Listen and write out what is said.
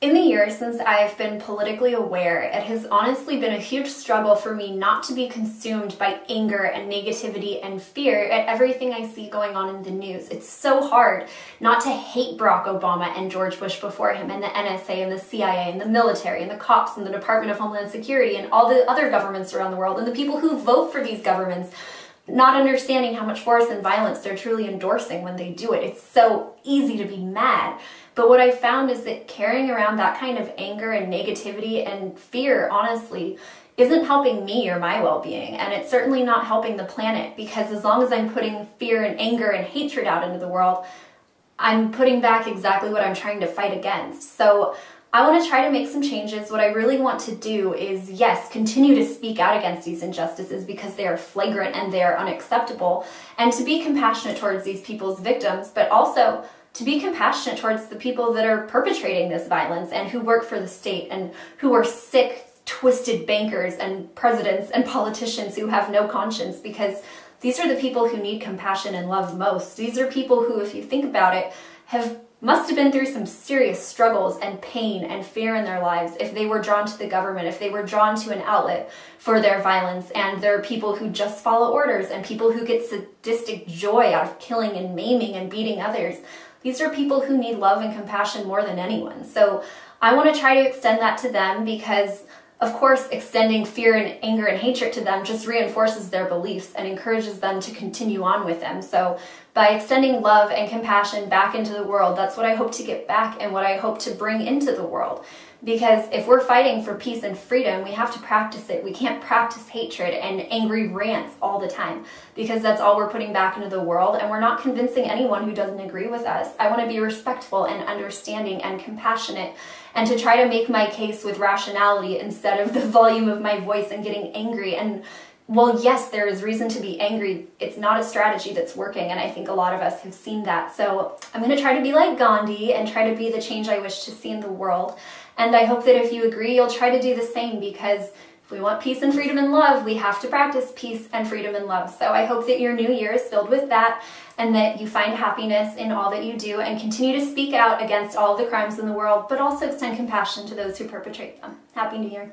In the years since I've been politically aware, it has honestly been a huge struggle for me not to be consumed by anger and negativity and fear at everything I see going on in the news. It's so hard not to hate Barack Obama and George Bush before him, and the NSA and the CIA and the military and the cops and the Department of Homeland Security and all the other governments around the world and the people who vote for these governments, not understanding how much force and violence they're truly endorsing when they do it. It's so easy to be mad. But what I found is that carrying around that kind of anger and negativity and fear, honestly, isn't helping me or my well-being. And it's certainly not helping the planet, because as long as I'm putting fear and anger and hatred out into the world, I'm putting back exactly what I'm trying to fight against. So I want to try to make some changes. What I really want to do is, yes, continue to speak out against these injustices because they are flagrant and they are unacceptable, and to be compassionate towards these people's victims, but also to be compassionate towards the people that are perpetrating this violence and who work for the state and who are sick, twisted bankers and presidents and politicians who have no conscience, because these are the people who need compassion and love most. These are people who, if you think about it, must have been through some serious struggles and pain and fear in their lives if they were drawn to the government, if they were drawn to an outlet for their violence. And there are people who just follow orders and people who get sadistic joy out of killing and maiming and beating others. These are people who need love and compassion more than anyone. So I want to try to extend that to them, because of course, extending fear and anger and hatred to them just reinforces their beliefs and encourages them to continue on with them. So by extending love and compassion back into the world, that's what I hope to get back and what I hope to bring into the world. Because if we're fighting for peace and freedom, we have to practice it. We can't practice hatred and angry rants all the time, because that's all we're putting back into the world, and we're not convincing anyone who doesn't agree with us. I want to be respectful and understanding and compassionate, and to try to make my case with rationality instead of the volume of my voice and getting angry. And well, yes, there is reason to be angry. It's not a strategy that's working, and I think a lot of us have seen that. So I'm going to try to be like Gandhi and try to be the change I wish to see in the world. And I hope that if you agree, you'll try to do the same, because if we want peace and freedom and love, we have to practice peace and freedom and love. So I hope that your new year is filled with that, and that you find happiness in all that you do and continue to speak out against all of the crimes in the world, but also extend compassion to those who perpetrate them. Happy New Year.